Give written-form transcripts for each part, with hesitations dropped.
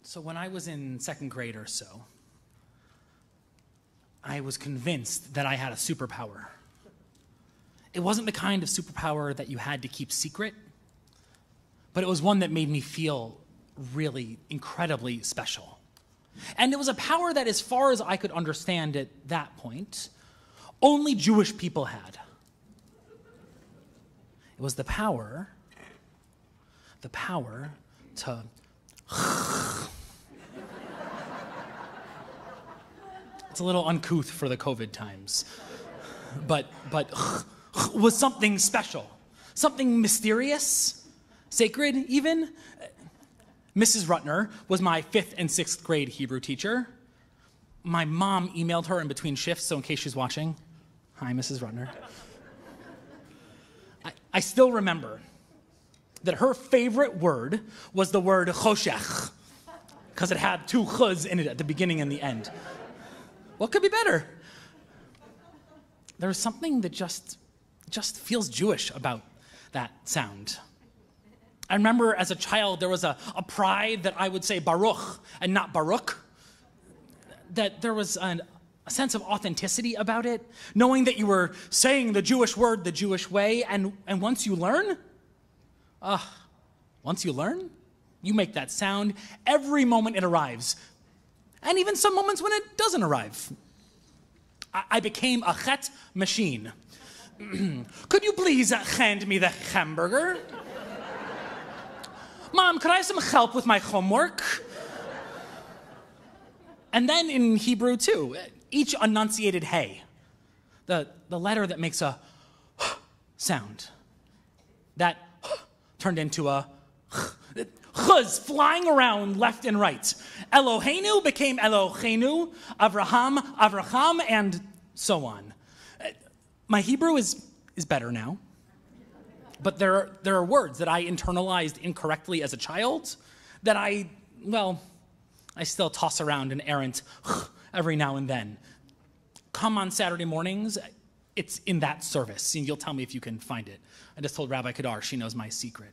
So when I was in second grade or so, I was convinced that I had a superpower. It wasn't the kind of superpower that you had to keep secret, but it was one that made me feel really incredibly special. And it was a power that, as far as I could understand at that point, only Jewish people had. It was the power to it's a little uncouth for the COVID times, but was something special, something mysterious, sacred even. Mrs. Rutner was my 5th and 6th grade Hebrew teacher. My mom emailed her in between shifts, so in case she's watching, hi, Mrs. Rutner. I still remember that her favorite word was the word choshech, because it had 2 chuz in it at the beginning and the end. What could be better? There was something that just feels Jewish about that sound. I remember as a child there was a pride that I would say Baruch and not Baruch, that there was a sense of authenticity about it, knowing that you were saying the Jewish word the Jewish way, and once you learn, you make that sound every moment it arrives. And even some moments when it doesn't arrive. I became a chet machine. Could you please hand me the hamburger? Mom, could I have some help with my homework? And then in Hebrew too, each enunciated hey, the letter that makes a sound, that turned into a chuz flying around left and right. Eloheinu became Eloheinu, Avraham, and so on. My Hebrew is better now, but there are words that I internalized incorrectly as a child that I still toss around an errant every now and then. Come on Saturday mornings, it's in that service, and you'll tell me if you can find it. I just told Rabbi Kadar, she knows my secret.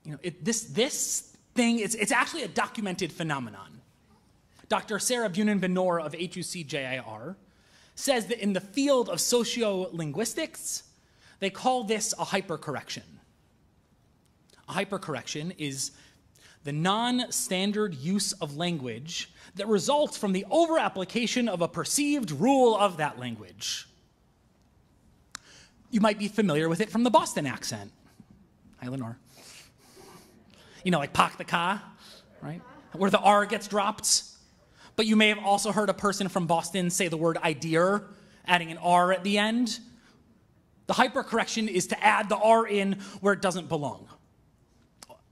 You know, this thing, it's actually a documented phenomenon. Dr. Sarah Bunin-Benor of HUC-JIR says that in the field of sociolinguistics, they call this a hypercorrection. A hypercorrection is the non-standard use of language that results from the over-application of a perceived rule of that language. You might be familiar with it from the Boston accent. Hi, Lenore. You know, like pak the ka, right? Where the R gets dropped. But you may have also heard a person from Boston say the word idea, adding an R at the end. The hypercorrection is to add the R in where it doesn't belong.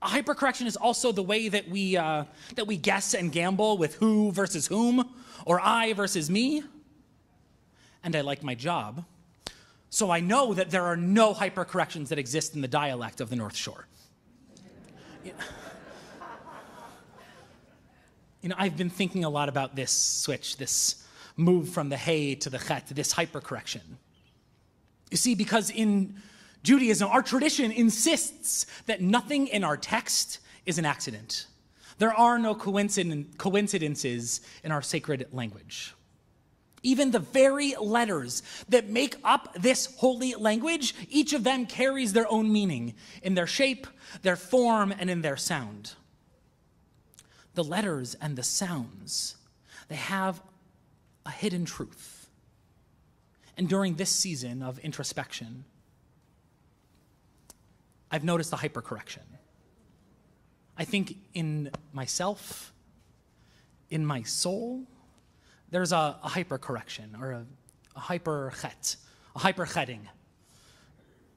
A hypercorrection is also the way that we guess and gamble with who versus whom, or I versus me. And I like my job, so I know that there are no hypercorrections that exist in the dialect of the North Shore. You know, I've been thinking a lot about this switch, this move from the hey to the chet, this hypercorrection. You see, because in Judaism, our tradition insists that nothing in our text is an accident. There are no coincidences in our sacred language. Even the very letters that make up this holy language, each of them carries their own meaning in their shape, their form, and in their sound. The letters and the sounds, they have a hidden truth. And during this season of introspection, I've noticed a hypercorrection. I think in myself, in my soul, there's a hypercorrection or a hyperchet, a hyperchetting.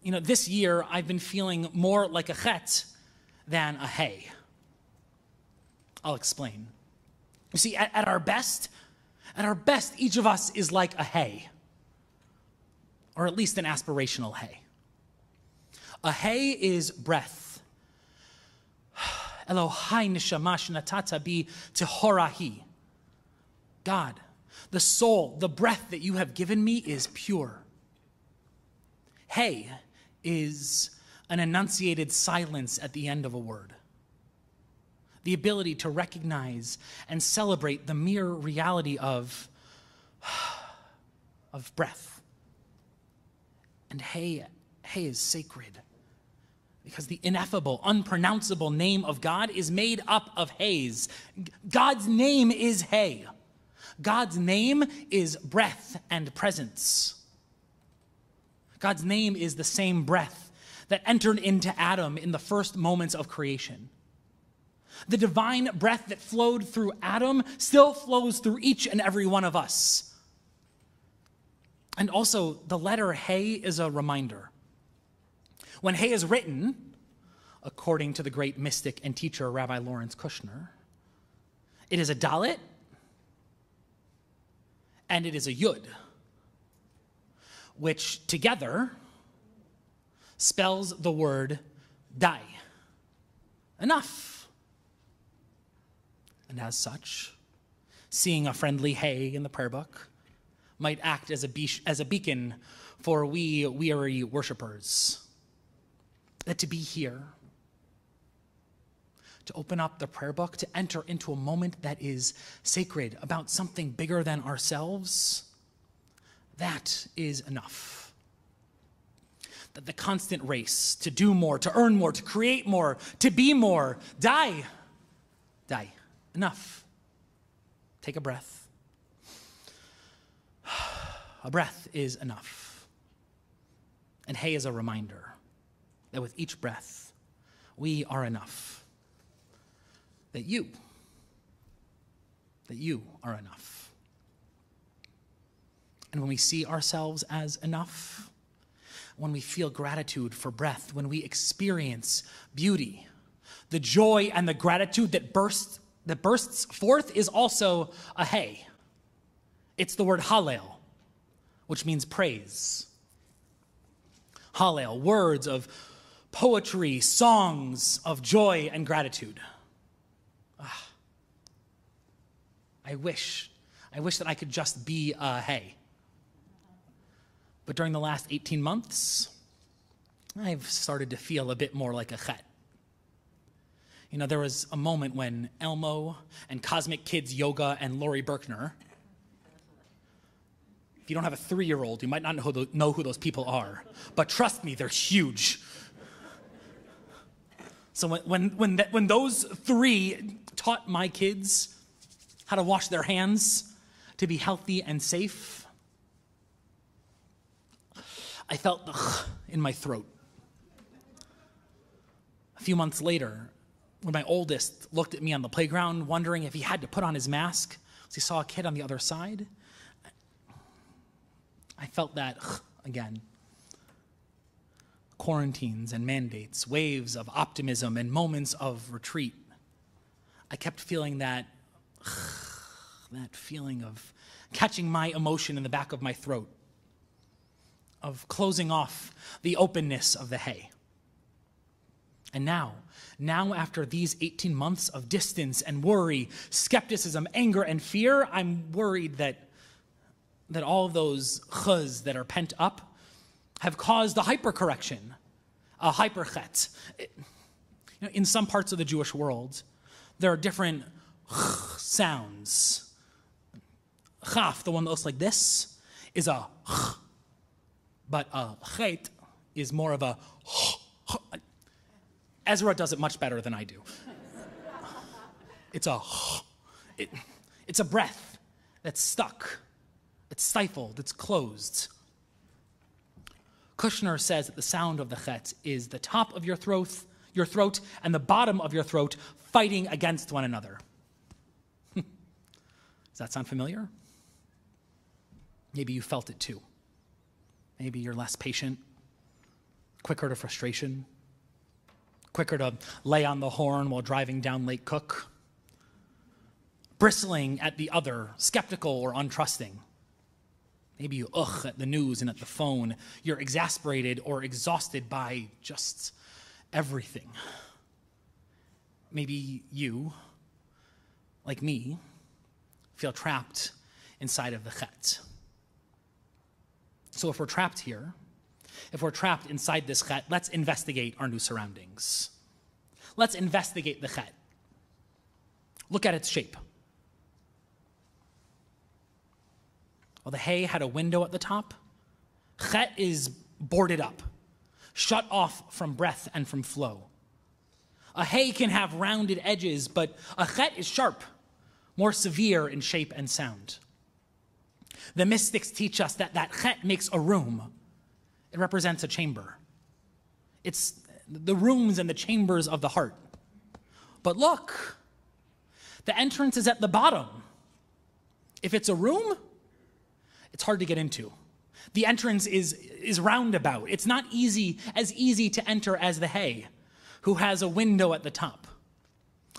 You know, this year I've been feeling more like a chet than a hey. I'll explain. You see, at our best, each of us is like a hey, or at least an aspirational hey. A hey is breath. Elohai neshama shenatata bi tehorahi. God, the soul, the breath that you have given me is pure. Hey is an enunciated silence at the end of a word. the ability to recognize and celebrate the mere reality of breath. And hay is sacred because the ineffable, unpronounceable name of God is made up of hays. God's name is hay. God's name is breath and presence. God's name is the same breath that entered into Adam in the first moments of creation. The divine breath that flowed through Adam still flows through each and every one of us. And also, the letter hay is a reminder. When hay is written, according to the great mystic and teacher Rabbi Lawrence Kushner, it is a dalet and it is a yud, which together spells the word die, enough. And as such, seeing a friendly hay in the prayer book might act as a beacon for we weary worshipers. That to be here, to open up the prayer book, to enter into a moment that is sacred about something bigger than ourselves, that is enough. That the constant race to do more, to earn more, to create more, to be more, die, enough. Take a breath. A breath is enough. And hay is a reminder that with each breath, we are enough. That you are enough. And when we see ourselves as enough, when we feel gratitude for breath, when we experience beauty, the joy and the gratitude that bursts forth is also a hay. It's the word hallel, which means praise. Hallel, words of poetry, songs of joy and gratitude. I wish that I could just be a hay. But during the last 18 months, I've started to feel a bit more like a chet. You know, there was a moment when Elmo and Cosmic Kids Yoga and Lori Berkner, if you don't have a 3-year-old, you might not know who those people are. But trust me, they're huge. So when those 3 taught my kids how to wash their hands to be healthy and safe, I felt the in my throat. A few months later, when my oldest looked at me on the playground wondering if he had to put on his mask because he saw a kid on the other side, I felt that again. Quarantines and mandates, waves of optimism and moments of retreat. I kept feeling that feeling of catching my emotion in the back of my throat, of closing off the openness of the hay. And now after these 18 months of distance and worry, skepticism, anger, and fear, I'm worried that all of those chuz that are pent up have caused a hypercorrection, a hyperchet. In some parts of the Jewish world, there are different sounds. Chaf, the one that looks like this, is a ch, but a chet is more of a Ezra does it much better than I do. It's a breath that's stuck, it's stifled, it's closed. Kushner says that the sound of the chet is the top of your throat and the bottom of your throat fighting against one another. Does that sound familiar? Maybe you felt it too. Maybe you're less patient, quicker to frustration, quicker to lay on the horn while driving down Lake Cook, bristling at the other, skeptical or untrusting. Maybe you at the news and at the phone. You're exasperated or exhausted by just everything. Maybe you, like me, feel trapped inside of the chet. So if we're trapped here, if we're trapped inside this chet, let's investigate our new surroundings. Let's investigate the chet. Look at its shape. Well, the hay had a window at the top. Chet is boarded up, shut off from breath and from flow. A hay can have rounded edges, but a chet is sharp, more severe in shape and sound. The mystics teach us that chet makes a room. It represents a chamber. It's the rooms and the chambers of the heart. But look, the entrance is at the bottom. If it's a room, it's hard to get into. The entrance is roundabout. It's not as easy to enter as the hay, who has a window at the top.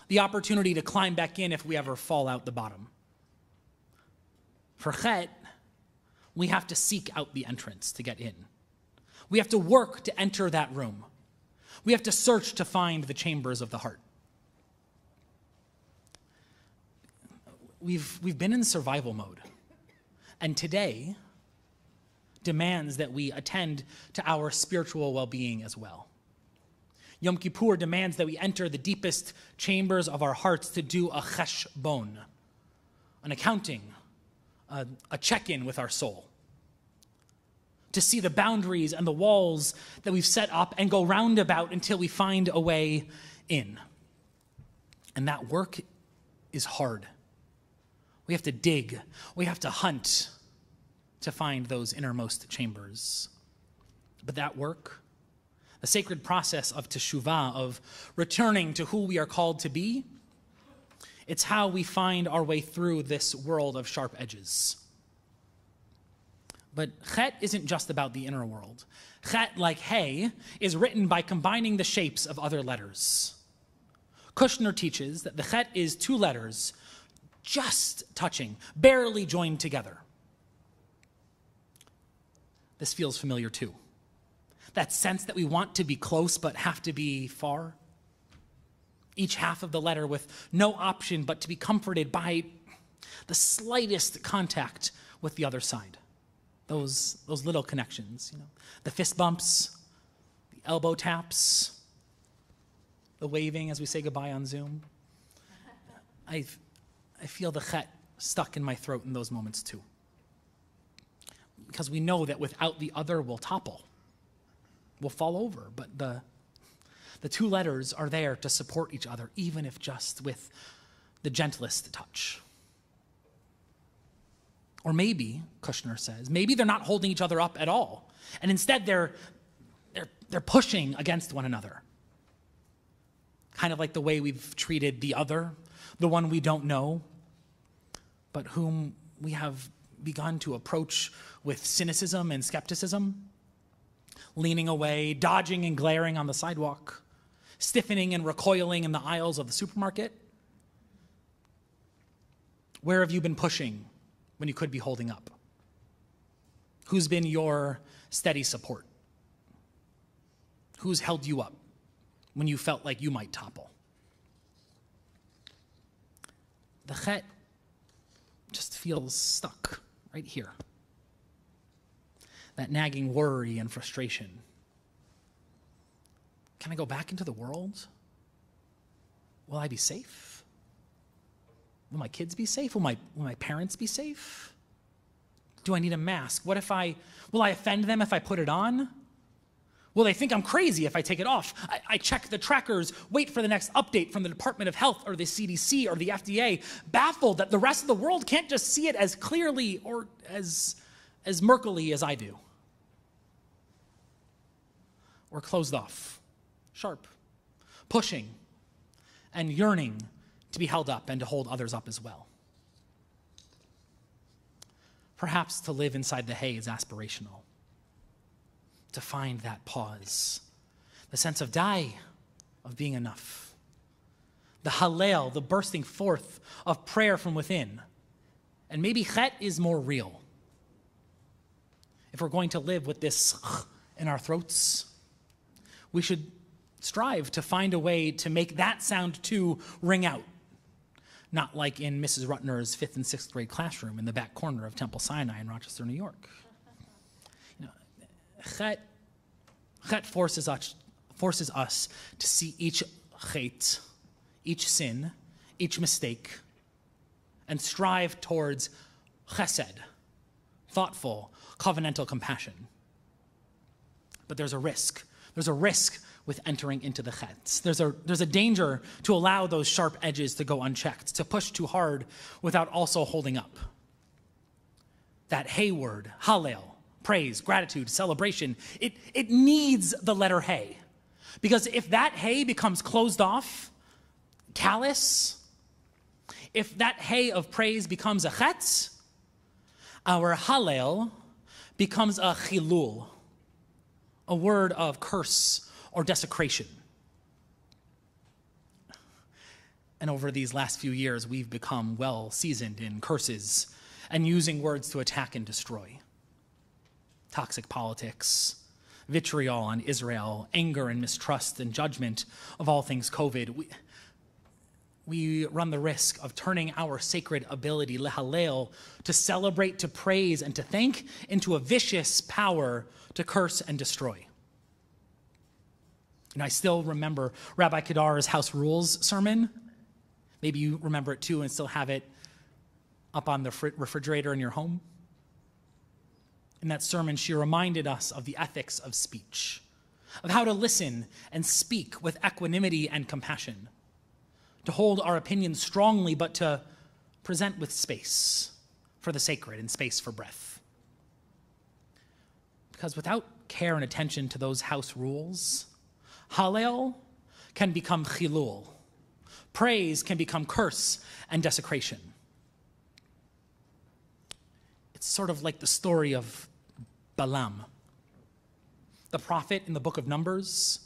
The opportunity to climb back in if we ever fall out the bottom. For chet, we have to seek out the entrance to get in. We have to work to enter that room. We have to search to find the chambers of the heart. We've been in survival mode. And today demands that we attend to our spiritual well-being as well. Yom Kippur demands that we enter the deepest chambers of our hearts to do a cheshbon, an accounting, a check-in with our soul. To see the boundaries and the walls that we've set up and go roundabout until we find a way in. And that work is hard. We have to dig. We have to hunt to find those innermost chambers. But that work, the sacred process of teshuvah, of returning to who we are called to be, it's how we find our way through this world of sharp edges. But chet isn't just about the inner world. Chet, like hay, is written by combining the shapes of other letters. Kushner teaches that the chet is two letters just touching, barely joined together. This feels familiar too. That sense that we want to be close but have to be far. Each half of the letter with no option but to be comforted by the slightest contact with the other side. Those little connections, the fist bumps, the elbow taps, the waving as we say goodbye on Zoom. I feel the chet stuck in my throat in those moments too. Because we know that without the other, we'll topple. We'll fall over. But the two letters are there to support each other, even if just with the gentlest touch. Or maybe, Kushner says, maybe they're not holding each other up at all. And instead they're pushing against one another. Kind of like the way we've treated the other, the one we don't know, but whom we have begun to approach with cynicism and skepticism, leaning away, dodging and glaring on the sidewalk, stiffening and recoiling in the aisles of the supermarket. Where have you been pushing when you could be holding up? Who's been your steady support? Who's held you up when you felt like you might topple? The chet just feels stuck right here. That nagging worry and frustration. Can I go back into the world? Will I be safe? Will my kids be safe? Will my parents be safe? Do I need a mask? Will I offend them if I put it on? Will they think I'm crazy if I take it off? I check the trackers, wait for the next update from the Department of Health or the CDC or the FDA, baffled that the rest of the world can't just see it as clearly or as murkily as I do. We're closed off, sharp, pushing, and yearning to be held up and to hold others up as well. Perhaps to live inside the hay is aspirational. To find that pause, the sense of die, of being enough. The hallel, the bursting forth of prayer from within. And maybe chet is more real. If we're going to live with this in our throats, we should strive to find a way to make that sound too ring out. Not like in Mrs. Rutner's 5th and 6th grade classroom in the back corner of Temple Sinai in Rochester, New York. Chet forces us to see each chet, each sin, each mistake and strive towards chesed, thoughtful, covenantal compassion. But there's a risk. There's a risk with entering into the chetz. There's a danger to allow those sharp edges to go unchecked, to push too hard without also holding up. That hey word, hallel, praise, gratitude, celebration, it needs the letter hey. Because if that hey becomes closed off, callous, if that hey of praise becomes a chetz, our hallel becomes a chilul, a word of curse or desecration. And over these last few years, we've become well seasoned in curses and using words to attack and destroy. Toxic politics, vitriol on Israel, anger and mistrust and judgment of all things COVID. We run the risk of turning our sacred ability, lehalel, to celebrate, to praise, and to thank, into a vicious power to curse and destroy. I still remember Rabbi Kedar's House Rules sermon. Maybe you remember it too and still have it up on the refrigerator in your home. In that sermon, she reminded us of the ethics of speech, of how to listen and speak with equanimity and compassion, to hold our opinions strongly, but to present with space for the sacred and space for breath. Because without care and attention to those house rules, hallel can become chilul. Praise can become curse and desecration. It's sort of like the story of Balaam, the prophet in the book of Numbers.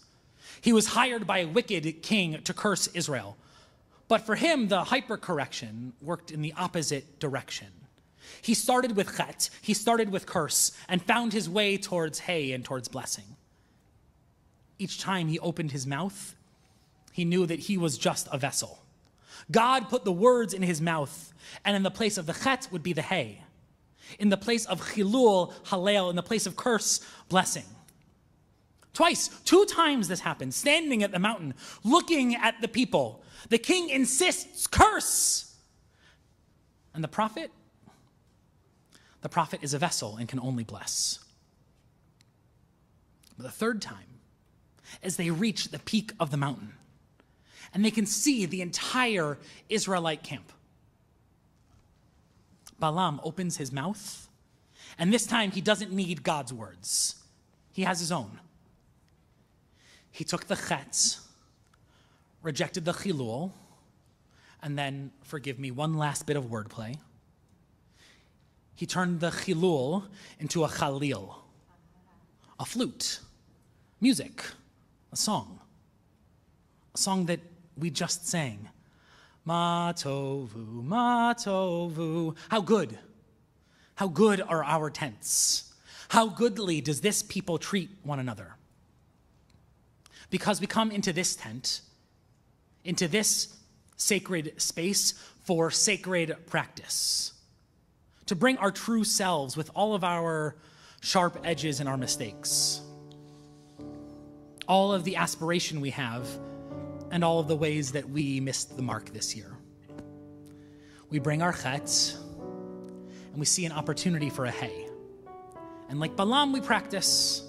He was hired by a wicked king to curse Israel. But for him, the hypercorrection worked in the opposite direction. He started with chet, he started with curse, and found his way towards hay and towards blessing. Each time he opened his mouth, he knew that he was just a vessel. God put the words in his mouth, and in the place of the chet would be the hay. In the place of chilul, hallel, in the place of curse, blessing. Two times this happened, standing at the mountain, looking at the people. The king insists, curse! And the prophet is a vessel and can only bless. But the third time, as they reach the peak of the mountain, and they can see the entire Israelite camp, Balaam opens his mouth, and this time he doesn't need God's words. He has his own. He took the chet, rejected the chilul, and then, forgive me, one last bit of wordplay. He turned the chilul into a chalil, a flute, music, a song that we just sang. Ma tovu, ma tovu. How good are our tents? How goodly does this people treat one another? Because we come into this tent, into this sacred space for sacred practice, to bring our true selves with all of our sharp edges and our mistakes, all of the aspiration we have, and all of the ways that we missed the mark this year. We bring our chet, and we see an opportunity for a hay. And like Balaam, we practice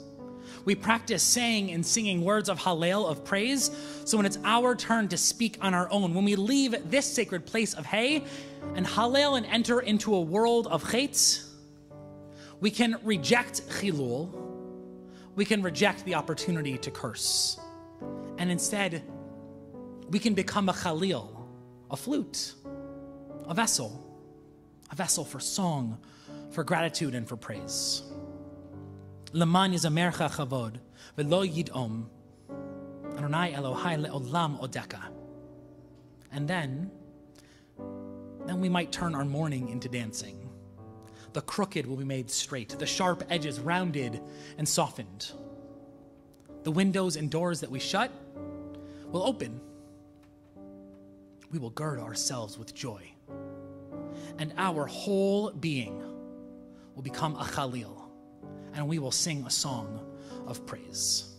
saying and singing words of hallel, of praise, so when it's our turn to speak on our own, when we leave this sacred place of hay and hallel and enter into a world of chet, we can reject chilul, we can reject the opportunity to curse, and instead, we can become a chalil, a flute, a vessel for song, for gratitude, and for praise. Leman yizamercha chavod, velo yidom, Adonai Elohai leolam odeka. And then we might turn our mourning into dancing. The crooked will be made straight, the sharp edges rounded and softened. The windows and doors that we shut will open. We will gird ourselves with joy, and our whole being will become a chalil, and we will sing a song of praise.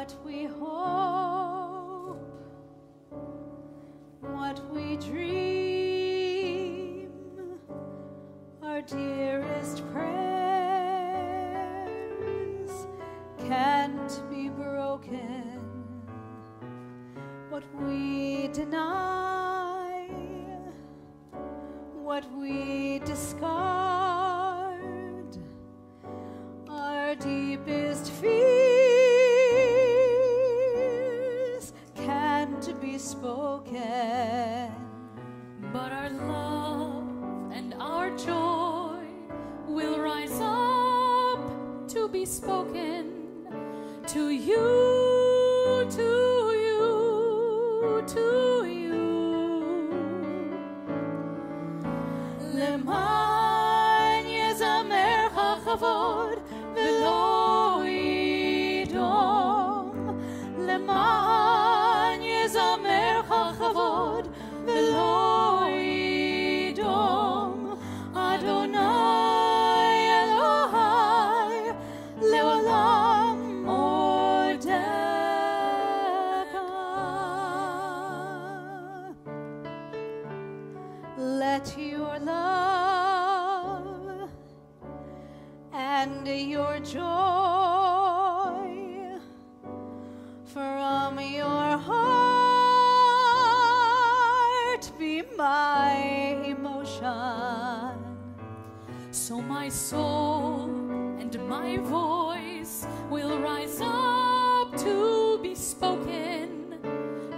what we hope, what we dream, our dearest prayers can't be broken. What we deny, what we discard, our deepest fears can't be spoken. But our love and our joy will rise up to be spoken to you, to you, to you. Leman yezamer hachavod velo yidom. Leman yezamer hachavod velo yidom. Adonai Elohai leolam odeka. Let your love and your joy from your heart be my emotion. So my soul and my voice will rise up to be spoken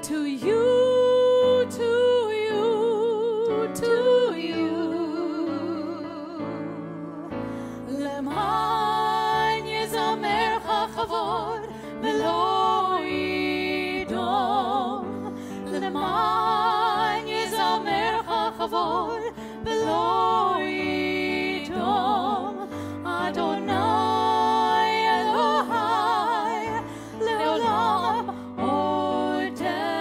to you, to you, to you. Leman yezamer hachavod velo yidom. Leman yezamer hachavod velo yidom. Adonai Elohai leolam odeka.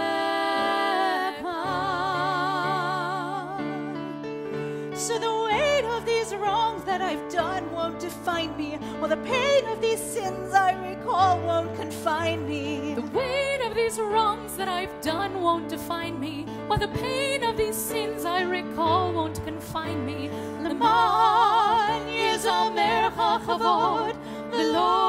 So the weight of these wrongs that I've done won't define me, while the pain of these sins I recall won't confine me. The weight of these wrongs that I've done won't define me, while the pain of these sins I recall won't confine me. Leman yezamer hachavod velo